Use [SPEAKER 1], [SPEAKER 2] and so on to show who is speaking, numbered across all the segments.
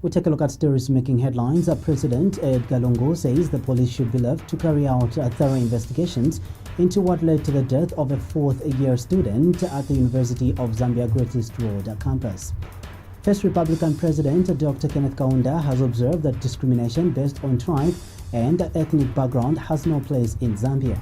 [SPEAKER 1] We take a look at stories making headlines. President Edgar Lungu says the police should be left to carry out thorough investigations into what led to the death of a fourth-year student at the University of Zambia Great East Road campus. First Republican President Dr. Kenneth Kaunda has observed that discrimination based on tribe and ethnic background has no place in Zambia.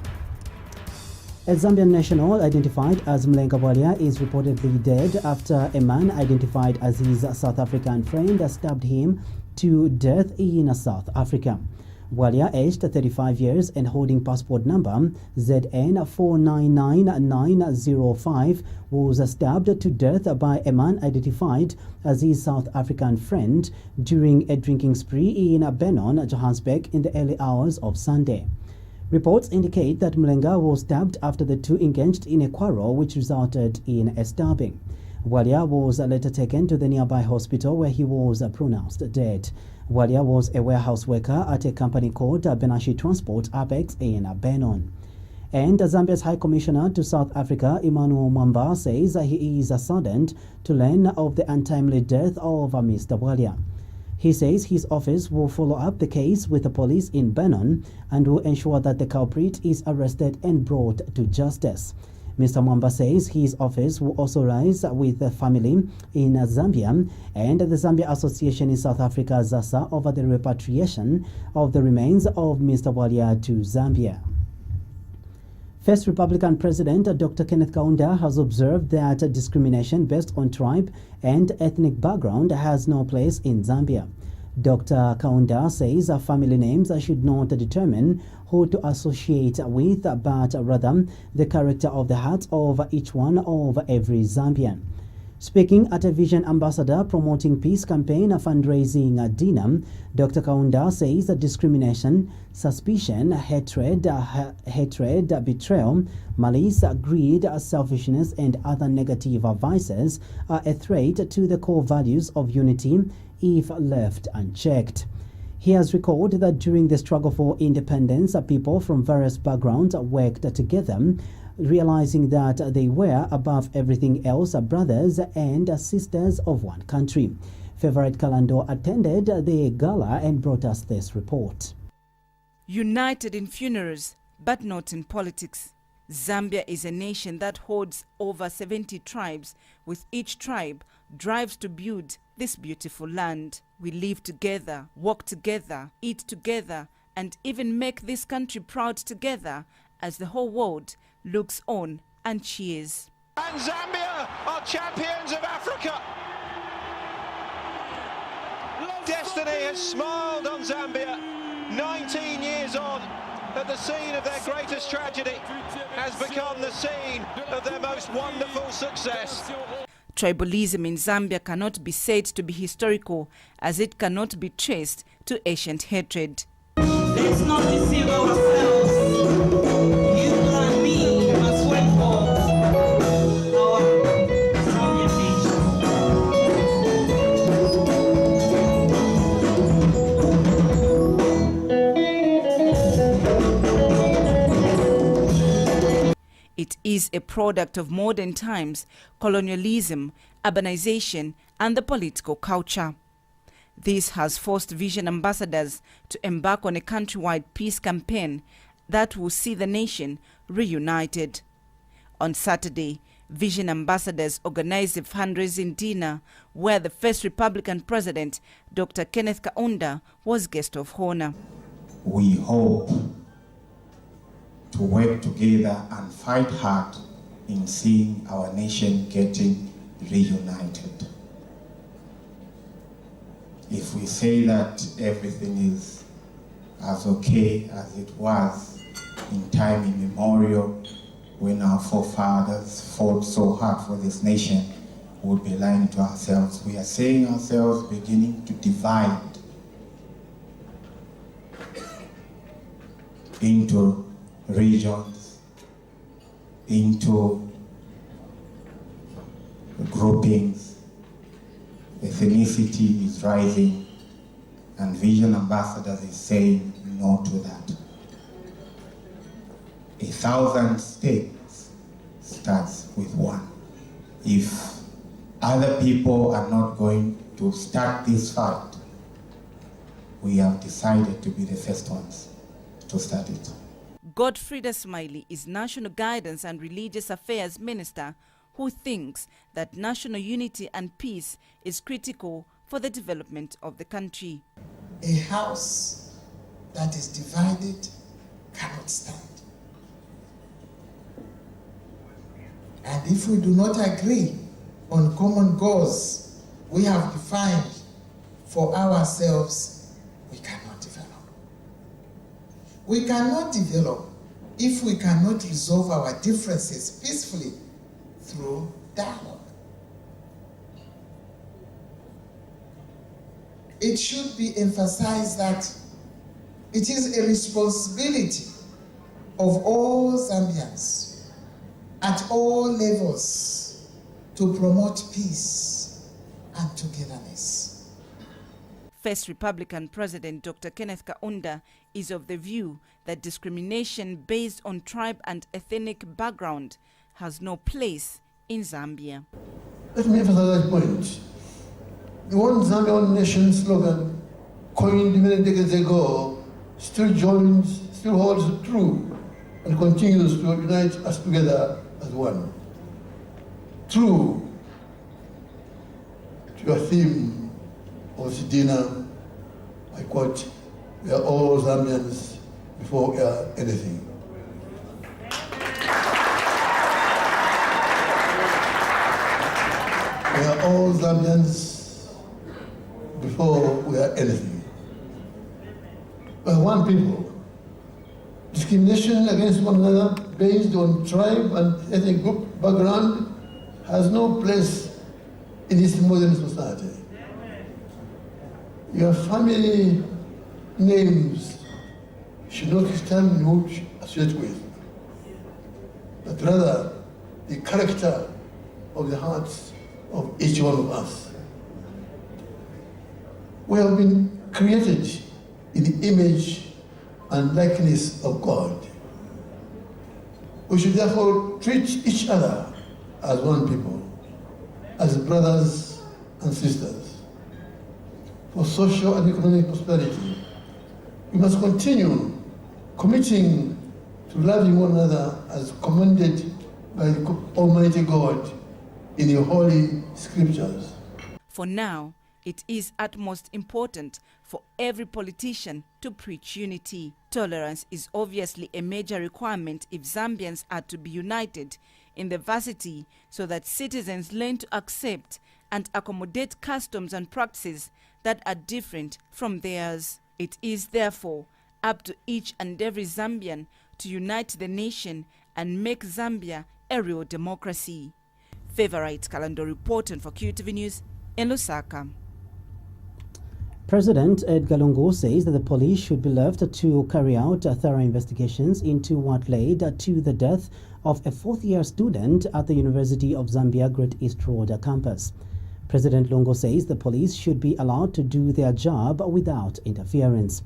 [SPEAKER 1] A Zambian national identified as Mlenga Bwalia is reportedly dead after a man identified as his South African friend stabbed him to death in South Africa. Bwalia, aged 35 years and holding passport number ZN499905, was stabbed to death by a man identified as his South African friend during a drinking spree in Benon, Johannesburg in the early hours of Sunday. Reports indicate that Mlenga was stabbed after the two engaged in a quarrel which resulted in a stabbing. Bwalia was later taken to the nearby hospital where he was pronounced dead. Bwalia was a warehouse worker at a company called Benashi Transport Apex in Benon. And Zambia's High Commissioner to South Africa, Emmanuel Mwamba, says he is saddened to learn of the untimely death of Mr. Bwalia. He says his office will follow up the case with the police in Benon and will ensure that the culprit is arrested and brought to justice. Mr. Mwamba says his office will also rise with the family in Zambia and the Zambia Association in South Africa, ZASA, over the repatriation of the remains of Mr. Bwalia to Zambia. First Republican President Dr. Kenneth Kaunda has observed that discrimination based on tribe and ethnic background has no place in Zambia. Dr. Kaunda says family names should not determine who to associate with, but rather the character of the heart of each one of every Zambian. Speaking at a Vision Ambassador Promoting Peace campaign fundraising dinner, Dr. Kaunda says that discrimination, suspicion, hatred, betrayal, malice, greed, selfishness, and other negative vices are a threat to the core values of unity if left unchecked. He has recalled that during the struggle for independence, people from various backgrounds worked together, realizing that they were, above everything else, brothers and sisters of one country. Favorite Kalando attended the gala and brought us this report.
[SPEAKER 2] United in funerals, but not in politics. Zambia is a nation that holds over 70 tribes, with each tribe drives to build this beautiful land. We live together, walk together, eat together, and even make this country proud together as the whole world looks on and cheers.
[SPEAKER 3] And Zambia are champions of Africa. Destiny has smiled on Zambia. 19 years on, at the scene of their greatest tragedy, has become the scene of their most wonderful success.
[SPEAKER 2] Tribalism in Zambia cannot be said to be historical, as it cannot be traced to ancient hatred.
[SPEAKER 4] Let's not deceive ourselves. You and me must wait for our Zambian nation.
[SPEAKER 2] It is a product of modern times, colonialism, urbanization, and the political culture. This has forced Vision ambassadors to embark on a countrywide peace campaign that will see the nation reunited. On Saturday, Vision ambassadors organized a fundraising dinner where the first Republican President, Dr. Kenneth Kaunda, was guest of honor.
[SPEAKER 5] We hope to work together and fight hard in seeing our nation getting reunited. If we say that everything is as okay as it was in time immemorial, when our forefathers fought so hard for this nation, we would be lying to ourselves. We are saying ourselves beginning to divide into regions, into groupings. Ethnicity is rising, and Vision ambassadors is saying no to that. 1,000 states starts with one. If other people are not going to start this fight, we have decided to be the first ones to start it.
[SPEAKER 2] Godfrida Smiley is National Guidance and Religious Affairs Minister, who thinks that national unity and peace is critical for the development of the country.
[SPEAKER 6] A house that is divided cannot stand. And if we do not agree on common goals we have defined for ourselves, we cannot develop. We cannot develop if we cannot resolve our differences peacefully through dialogue. It should be emphasized that it is a responsibility of all Zambians at all levels to promote peace and togetherness.
[SPEAKER 2] First Republican President Dr. Kenneth Kaunda is of the view that discrimination based on tribe and ethnic background has no place in Zambia.
[SPEAKER 7] Let me emphasize that point. The One Zambia, One Nation slogan, coined many decades ago, still holds true and continues to unite us together as one. True to your theme of this dinner, I quote, "We are all Zambians before we are anything." We are all Zambians before we are anything. We are one people. Discrimination against one another based on tribe and ethnic group background has no place in this modern society. Your family names should not determine who you associate with, but rather the character of the hearts of each one of us. We have been created in the image and likeness of God. We should therefore treat each other as one people, as brothers and sisters. For social and economic prosperity, we must continue committing to loving one another as commanded by the Almighty God in the Holy Scriptures.
[SPEAKER 2] For now, it is utmost important for every politician to preach unity. Tolerance is obviously a major requirement if Zambians are to be united in diversity so that citizens learn to accept and accommodate customs and practices that are different from theirs. It is therefore up to each and every Zambian to unite the nation and make Zambia a real democracy. Favorite Calendar reporting for QTV News in Lusaka.
[SPEAKER 1] President Edgar Lungu says that the police should be left to carry out thorough investigations into what led to the death of a fourth-year student at the University of Zambia Great East Road campus. President Lungu says the police should be allowed to do their job without interference.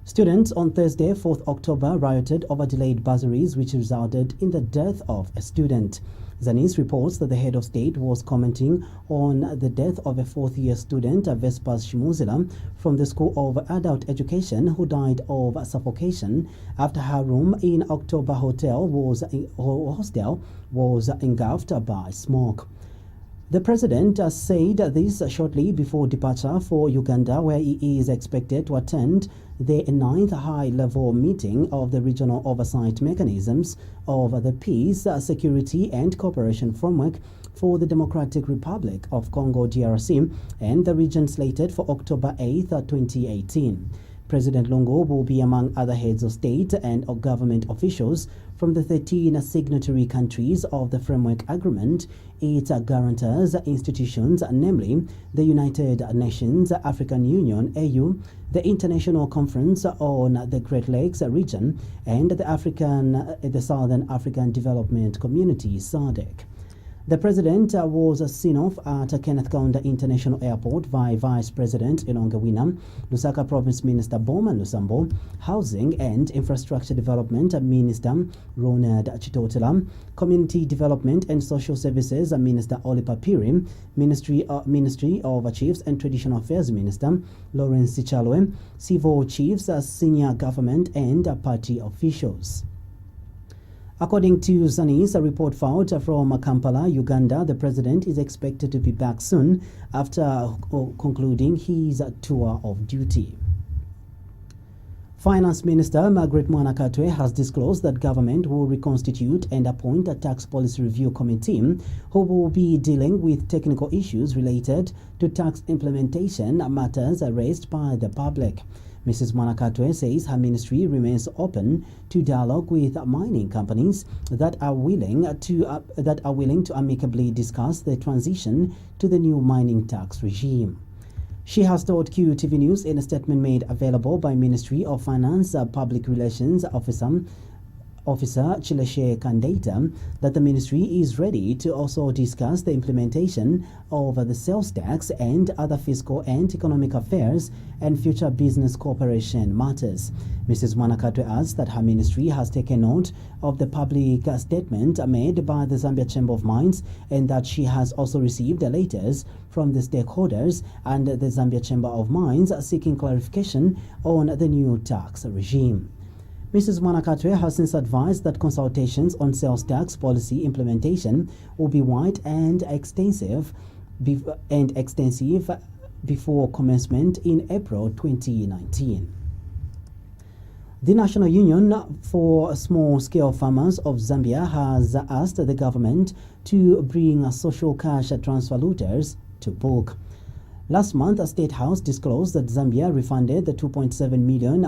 [SPEAKER 1] Students on Thursday, 4th October, rioted over delayed bursaries which resulted in the death of a student. Zanis reports that the head of state was commenting on the death of a fourth-year student, Vespas Shimuzila, from the School of Adult Education, who died of suffocation after her room in October hostel was engulfed by smoke. The president said this shortly before departure for Uganda, where he is expected to attend the 9th high-level meeting of the Regional Oversight Mechanisms of the Peace, Security and Cooperation Framework for the Democratic Republic of Congo DRC and the region slated for October 8, 2018. President Lungu will be among other heads of state and of government officials from the 13 signatory countries of the Framework Agreement, its guarantors institutions, namely the United Nations, African Union, AU, the International Conference on the Great Lakes region, and the Southern African Development Community, SADC. The president was seen off at Kenneth Kaunda International Airport by Vice President Enonga Wina, Lusaka Province Minister Bowman Lusambo, Housing and Infrastructure Development Minister Ronald Chitotela, Community Development and Social Services Minister Olipa Pirim, Ministry of Chiefs and Traditional Affairs Minister Lawrence Sichalwe, Civil Chiefs, senior government and party officials. According to Zani's report filed from Kampala, Uganda, the president is expected to be back soon after concluding his tour of duty. Finance Minister Margaret Mwanakatwe has disclosed that government will reconstitute and appoint a tax policy review committee who will be dealing with technical issues related to tax implementation matters raised by the public. Mrs. Mwanakatwe says her ministry remains open to dialogue with mining companies that are willing to amicably discuss the transition to the new mining tax regime. She has told QTV News in a statement made available by Ministry of Finance Public Relations Officer Chileshe Kandeta that the ministry is ready to also discuss the implementation of the sales tax and other fiscal and economic affairs and future business cooperation matters. Mrs. Mwanakatwe adds that her ministry has taken note of the public statement made by the Zambia Chamber of Mines and that she has also received letters from the stakeholders and the Zambia Chamber of Mines seeking clarification on the new tax regime. Mrs. Mwanakatwe has since advised that consultations on sales tax policy implementation will be wide and extensive before commencement in April 2019. The National Union for Small-Scale Farmers of Zambia has asked the government to bring social cash transfer looters to book. Last month, a State House disclosed that Zambia refunded the £2.7 million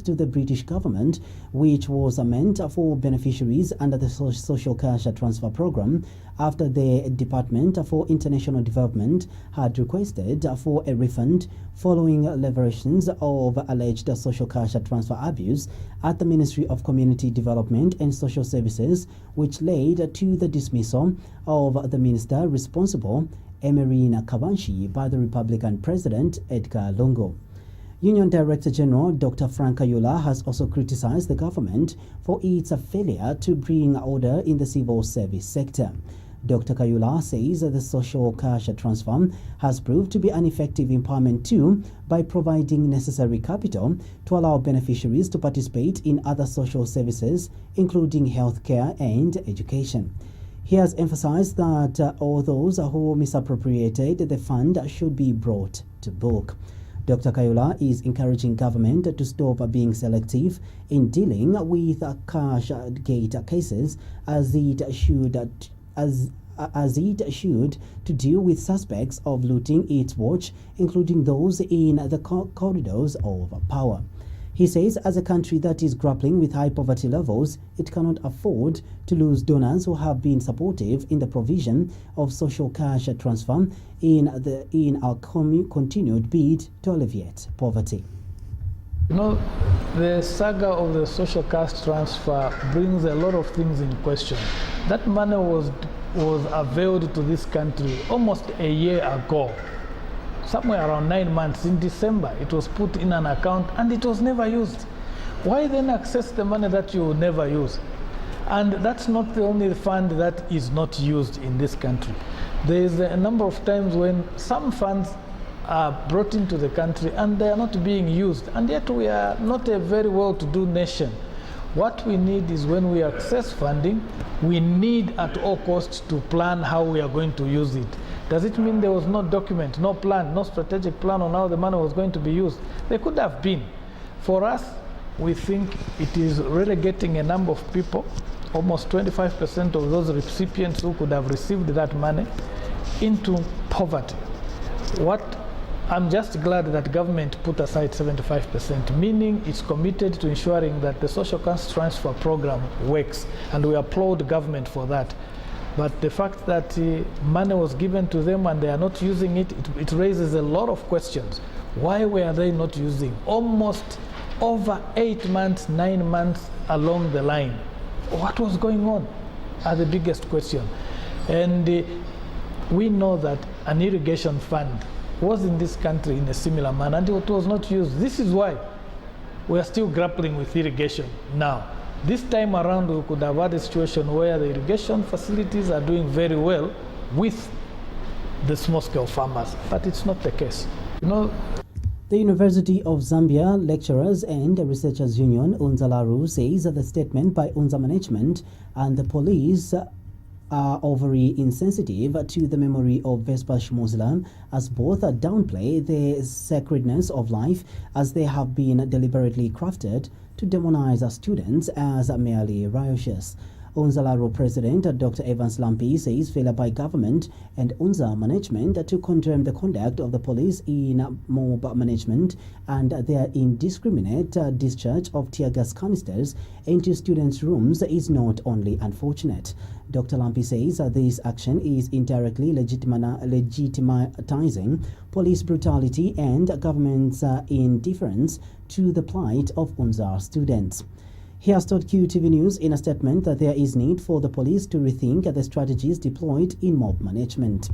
[SPEAKER 1] to the British government, which was meant for beneficiaries under the Social Cash Transfer Program, after the Department for International Development had requested for a refund following revelations of alleged social cash transfer abuse at the Ministry of Community Development and Social Services, which led to the dismissal of the minister responsible, Emerina Kabanshi, by the Republican President Edgar Lungu. Union Director General Dr. Frank Kayula has also criticized the government for its failure to bring order in the civil service sector. Dr. Kayula says that the social cash transfer has proved to be an effective empowerment tool by providing necessary capital to allow beneficiaries to participate in other social services, including healthcare and education. He has emphasized that all those who misappropriated the fund should be brought to book. Dr. Kayula is encouraging government to stop being selective in dealing with cash gate cases as it should to deal with suspects of looting its watch, including those in the corridors of power. He says as a country that is grappling with high poverty levels, it cannot afford to lose donors who have been supportive in the provision of social cash transfer in our continued bid to alleviate poverty.
[SPEAKER 8] You know, the saga of the social cash transfer brings a lot of things in question. That money was availed to this country almost a year ago. Somewhere around 9 months, in December, it was put in an account and it was never used. Why then access the money that you will never use? And that's not the only fund that is not used in this country. There is a number of times when some funds are brought into the country and they are not being used, and yet we are not a very well-to-do nation. What we need is, when we access funding, we need at all costs to plan how we are going to use it. Does it mean there was no document, no plan, no strategic plan on how the money was going to be used? There could have been. For us, we think it is relegating a number of people, almost 25% of those recipients who could have received that money, into poverty. I'm just glad that government put aside 75%, meaning it's committed to ensuring that the social cash transfer program works, and we applaud government for that. But the fact that money was given to them and they are not using it, it raises a lot of questions. Why were they not using? Almost over 8 months, 9 months along the line. What was going on are the biggest question. And we know that an irrigation fund was in this country in a similar manner, and it was not used. This is why we are still grappling with irrigation now. This time around, we could have had a situation where the irrigation facilities are doing very well with the small-scale farmers, but it's not the case.
[SPEAKER 1] The University of Zambia Lecturers and Researchers Union, UNZA-LARU, says that the statement by UNZA management and the police are overly insensitive to the memory of Vespasian Muslim, as both downplay the sacredness of life, as they have been deliberately crafted to demonize students as merely riotous. UNZA-LARU President Dr. Evans Lampi says failure by government and UNZA management to condemn the conduct of the police in mob management and their indiscriminate discharge of tear gas canisters into students' rooms is not only unfortunate. Dr. Lampi says this action is indirectly legitimatizing police brutality and government's indifference to the plight of UNZA students. He has told QTV News in a statement that there is need for the police to rethink the strategies deployed in mob management.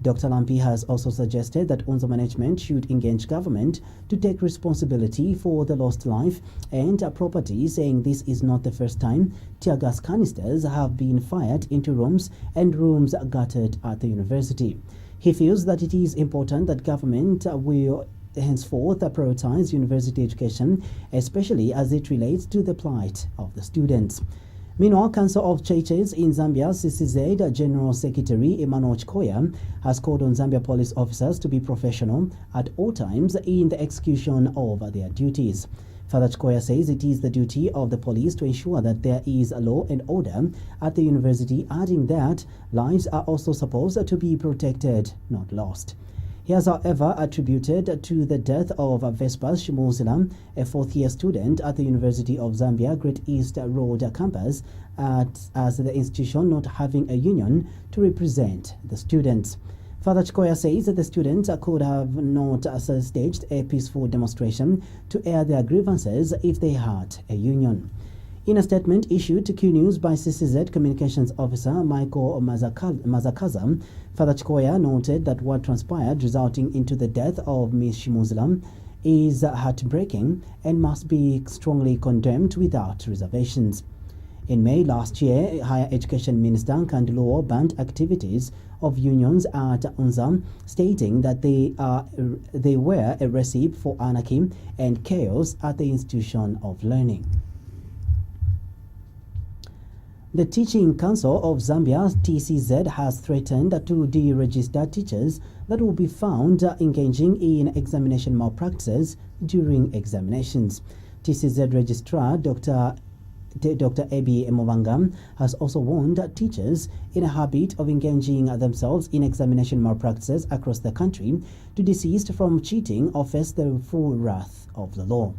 [SPEAKER 1] Dr. Lampi has also suggested that UNZA management should engage government to take responsibility for the lost life and property, saying this is not the first time tear gas canisters have been fired into rooms and rooms gutted at the university. He feels that it is important that government will henceforth prioritize university education, especially as it relates to the plight of the students. Meanwhile, Council of Churches in Zambia, CCZ General Secretary Emmanuel Chikoya has called on Zambia police officers to be professional at all times in the execution of their duties. Father Chikoya says it is the duty of the police to ensure that there is law and order at the university, adding that lives are also supposed to be protected, not lost. He has, however, attributed to the death of Vespas Shimuzila, a fourth-year student at the University of Zambia Great East Road campus, as the institution not having a union to represent the students. Father Chikoya says that the students could have not staged a peaceful demonstration to air their grievances if they had a union. In a statement issued to Q News by CCZ Communications Officer Michael Mazakaza, Father Chikoya noted that what transpired resulting into the death of Ms. Shimuzila is heartbreaking and must be strongly condemned without reservations. In May last year, Higher Education Minister Kandiluo banned activities of unions at UNZA, stating that they were a recipe for anarchy and chaos at the institution of learning. The Teaching Council of Zambia, TCZ, has threatened to deregister teachers that will be found engaging in examination malpractices during examinations. TCZ Registrar Dr. Ebi Movanga has also warned teachers in a habit of engaging themselves in examination malpractices across the country to desist from cheating or face the full wrath of the law.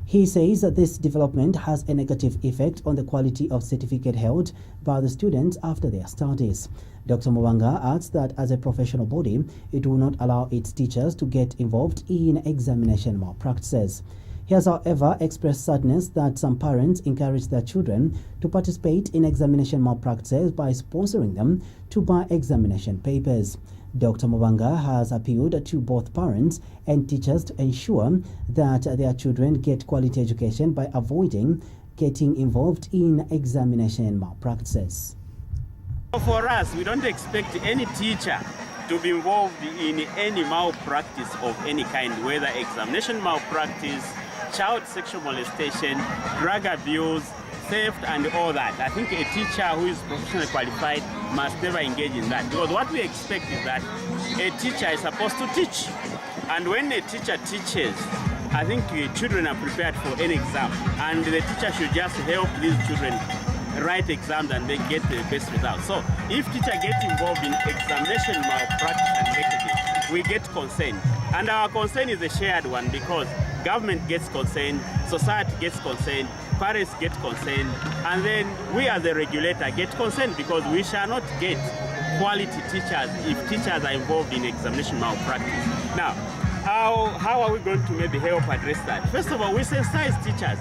[SPEAKER 1] He says that this development has a negative effect on the quality of certificate held by the students after their studies. Dr. Mwanga adds that as a professional body, it will not allow its teachers to get involved in examination malpractices. He has, however, expressed sadness that some parents encourage their children to participate in examination malpractices by sponsoring them to buy examination papers. Dr. Mwanga has appealed to both parents and teachers to ensure that their children get quality education by avoiding getting involved in examination malpractices.
[SPEAKER 9] For us, we don't expect any teacher to be involved in any malpractice of any kind, whether examination malpractice, child sexual molestation, drug abuse, theft and all that. I think a teacher who is professionally qualified must never engage in that, because what we expect is that a teacher is supposed to teach, and when a teacher teaches, I think children are prepared for any exam, and the teacher should just help these children write exams and they get the best results. So if teacher gets involved in examination malpractice and negligence, we get concerned, and our concern is a shared one, because government gets concerned, society gets concerned, parents get concerned, and then we as a regulator get concerned, because we shall not get quality teachers if teachers are involved in examination malpractice. Now, how are we going to maybe help address that? First of all, we sensitize teachers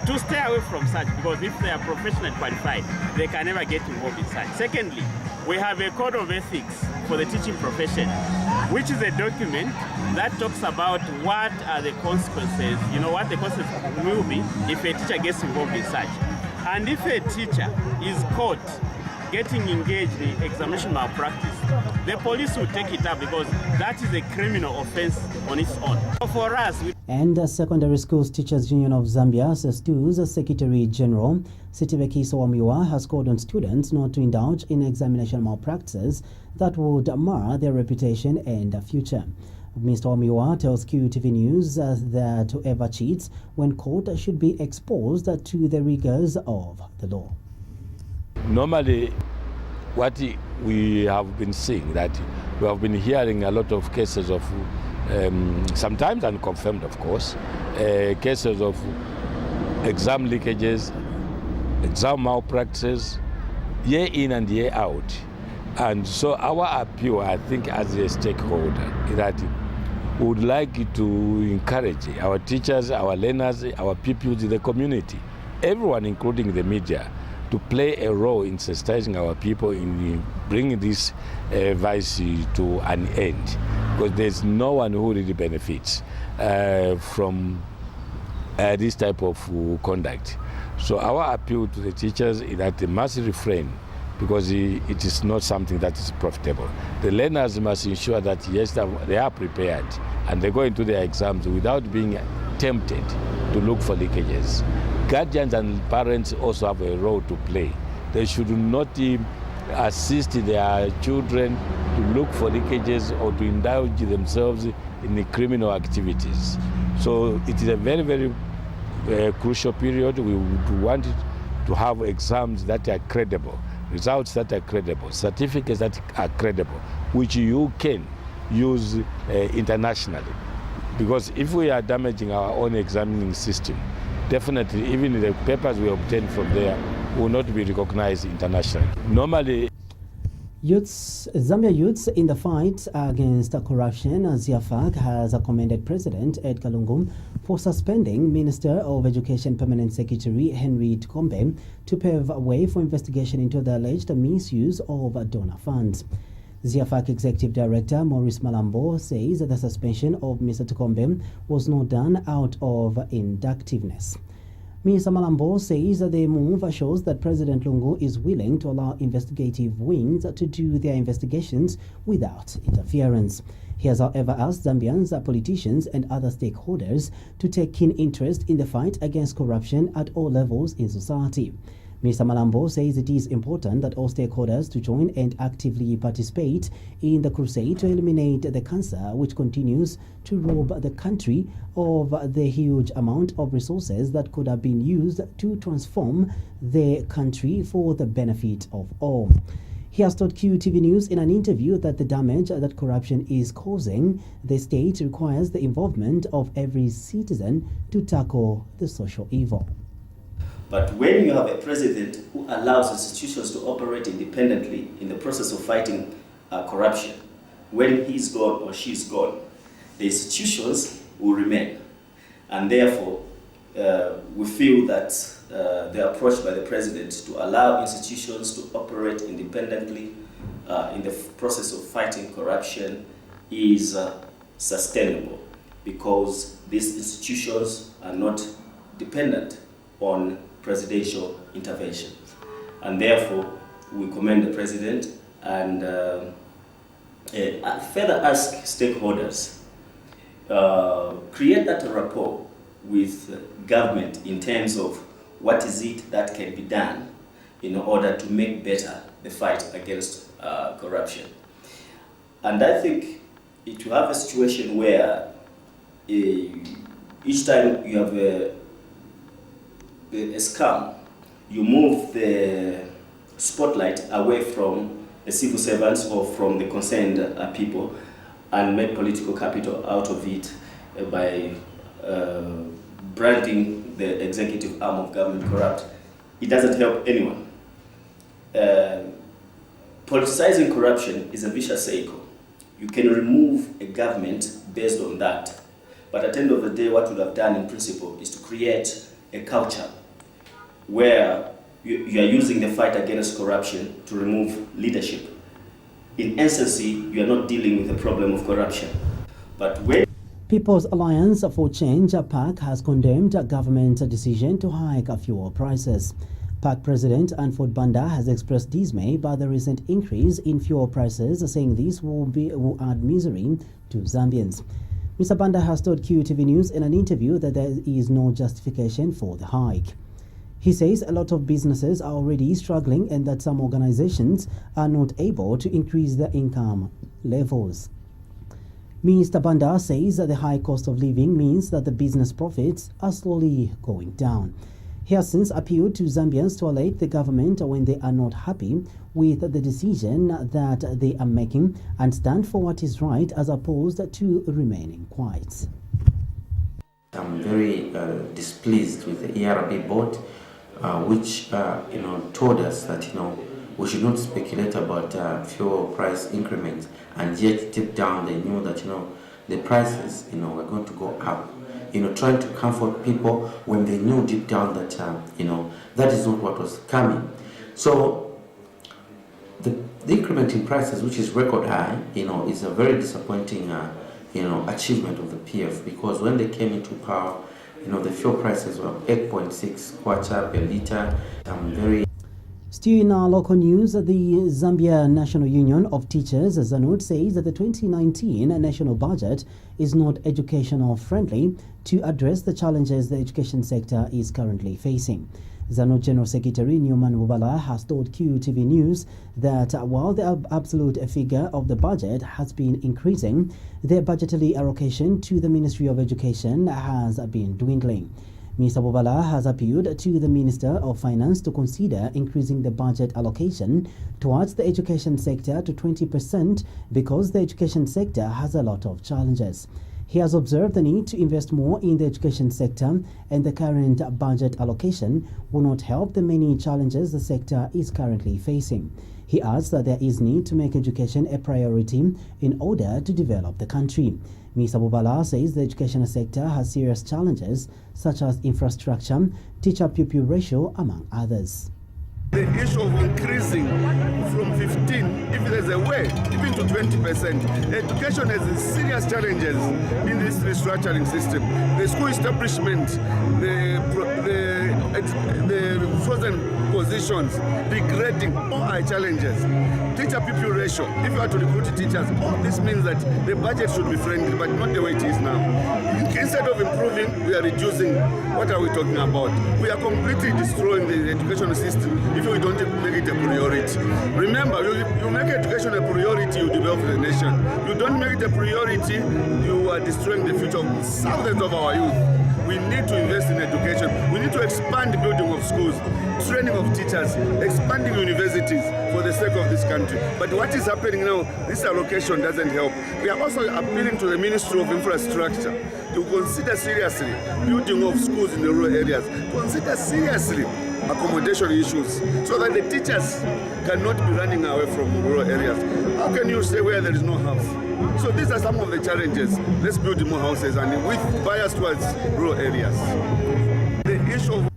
[SPEAKER 9] to stay away from such, because if they are professionally qualified, they can never get involved in such. Secondly, we have a code of ethics for the teaching profession, which is a document that talks about what are the consequences, what the consequences will be if a teacher gets involved in such. And if a teacher is caught getting engaged in examination malpractice, the police will take it up, because that is a criminal offense on its own. So for us,
[SPEAKER 1] And the Secondary Schools Teachers Union of Zambia, SESTU's Secretary General Sitibeki Sowamiwa has called on students not to indulge in examination malpractices that would mar their reputation and future. Mr. Omiwa tells QTV News that whoever cheats when caught should be exposed to the rigors of the law.
[SPEAKER 10] Normally, what we have been seeing, that we have been hearing a lot of cases of, sometimes unconfirmed of course, cases of exam leakages, exam malpractices, year in and year out. And so our appeal, I think, as a stakeholder, is that we would like to encourage our teachers, our learners, our pupils in the community, everyone, including the media, to play a role in sensitizing our people in bringing this vice to an end, because there's no one who really benefits from this type of conduct. So our appeal to the teachers is that they must refrain, because it is not something that is profitable. The learners must ensure that yes, they are prepared and they go into their exams without being tempted to look for leakages. Guardians and parents also have a role to play. They should not assist their children to look for leakages or to indulge themselves in the criminal activities. So it is a very, very crucial period. We would want to have exams that are credible, results that are credible, certificates that are credible, which you can use internationally. Because if we are damaging our own examining system, definitely even the papers we obtain from there will not be recognized internationally. Normally,
[SPEAKER 1] Zambia youths in the fight against corruption, ZIAFAC has commended President Edgar Lungu for suspending Minister of Education Permanent Secretary Henry Tukombe to pave way for investigation into the alleged misuse of donor funds. ZIAFAC Executive Director Maurice Malambo says the suspension of Mr. Tukombe was not done out of inductiveness. Mr. Malambo says that the move shows that President Lungu is willing to allow investigative wings to do their investigations without interference. He has, however, asked Zambians, politicians and other stakeholders to take keen interest in the fight against corruption at all levels in society. Mr. Malambo says it is important that all stakeholders to join and actively participate in the crusade to eliminate the cancer which continues to rob the country of the huge amount of resources that could have been used to transform the country for the benefit of all. He has told QTV News in an interview that the damage that corruption is causing the state requires the involvement of every citizen to tackle the social evil.
[SPEAKER 11] But when you have a president who allows institutions to operate independently in the process of fighting corruption, when he's gone or she's gone, the institutions will remain. And therefore, we feel that the approach by the president to allow institutions to operate independently in the process of fighting corruption is sustainable, because these institutions are not dependent on presidential intervention. And therefore, we commend the president and further ask stakeholders, create that rapport with government in terms of what is it that can be done in order to make better the fight against corruption. And I think it will have a situation where each time you have a scam, you move the spotlight away from the civil servants or from the concerned people and make political capital out of it by branding the executive arm of government corrupt. It doesn't help anyone. Politicizing corruption is a vicious cycle. You can remove a government based on that, but at the end of the day, what we have done in principle is to create a culture where you are using the fight against corruption to remove leadership. In essence, you are not dealing with the problem of corruption. But when
[SPEAKER 1] People's Alliance for Change, PAC, has condemned a government's decision to hike fuel prices. PAC President Anford Banda has expressed dismay by the recent increase in fuel prices, saying this will add misery to Zambians. Mr. Banda has told QTV News in an interview that there is no justification for the hike. He says a lot of businesses are already struggling and that some organizations are not able to increase their income levels. Mr. Banda says that the high cost of living means that the business profits are slowly going down. He has since appealed to Zambians to alert the government when they are not happy with the decision that they are making and stand for what is right as opposed to remaining quiet.
[SPEAKER 12] I'm very displeased with the ERB board, which told us that we should not speculate about fuel price increments, and yet deep down they knew that the prices were going to go up. Trying to comfort people when they knew deep down that that is not what was coming. So the increment in prices, which is record high, is a very disappointing achievement of the PF, because when they came into power, the fuel prices were 8.6 kwacha per liter.
[SPEAKER 1] Still in our local news, the Zambia National Union of Teachers, ZANUT, says that the 2019 national budget is not educational friendly to address the challenges the education sector is currently facing. ZANUT General Secretary Newman Bubala has told QTV News that while the absolute figure of the budget has been increasing, the budgetary allocation to the Ministry of Education has been dwindling. Mr. Bubala has appealed to the Minister of Finance to consider increasing the budget allocation towards the education sector to 20% because the education sector has a lot of challenges. He has observed the need to invest more in the education sector, and the current budget allocation will not help the many challenges the sector is currently facing. He adds that there is need to make education a priority in order to develop the country. Mr. Bubala says the education sector has serious challenges such as infrastructure, teacher-pupil ratio, among others.
[SPEAKER 13] The issue of increasing from 15, if there's a way, even to 20%, education has serious challenges in this restructuring system. The school establishment, the frozen positions, degrading, all are challenges. Teacher-pupil ratio, if you are to recruit teachers, all this means that the budget should be friendly, but not the way it is now. Instead of improving, we are reducing. What are we talking about? We are completely destroying the education system if we don't make it a priority. Remember, you make education a priority, you develop the nation. You don't make it a priority, you are destroying the future of thousands of our youth. We need to invest in education. We need to expand the building of schools, training of teachers, expanding universities for the sake of this country. But what is happening now, this allocation doesn't help. We are also appealing to the Ministry of Infrastructure to consider seriously building of schools in the rural areas, consider seriously accommodation issues so that the teachers cannot be running away from rural areas. How can you say where there is no house? So these are some of the challenges. Let's build more houses and with bias towards rural areas. The issue of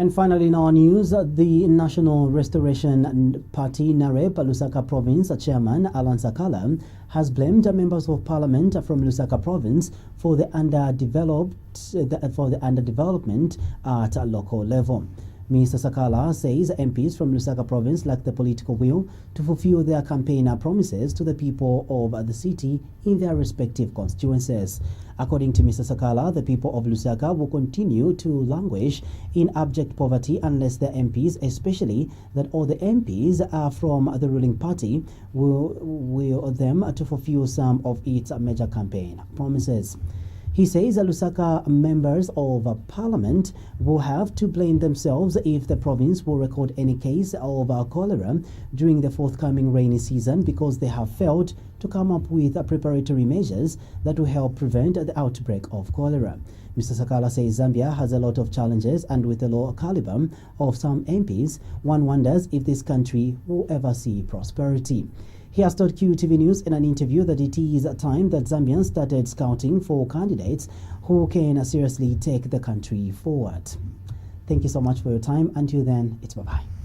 [SPEAKER 1] And finally, in our news, the National Restoration Party NAREP Lusaka Province Chairman Alan Sakala has blamed members of Parliament from Lusaka Province for the underdevelopment at a local level. Mr. Sakala says MPs from Lusaka Province lack the political will to fulfill their campaign promises to the people of the city in their respective constituencies. According to Mr. Sakala, the people of Lusaka will continue to languish in abject poverty unless their MPs, especially that all the MPs are from the ruling party, will them to fulfill some of its major campaign promises. He says that Lusaka members of Parliament will have to blame themselves if the province will record any case of cholera during the forthcoming rainy season because they have failed to come up with preparatory measures that will help prevent the outbreak of cholera. Mr. Sakala says Zambia has a lot of challenges, and with the low caliber of some MPs, one wonders if this country will ever see prosperity. He has told QTV News in an interview that it is time that Zambians started scouting for candidates who can seriously take the country forward. Thank you so much for your time. Until then, it's bye-bye.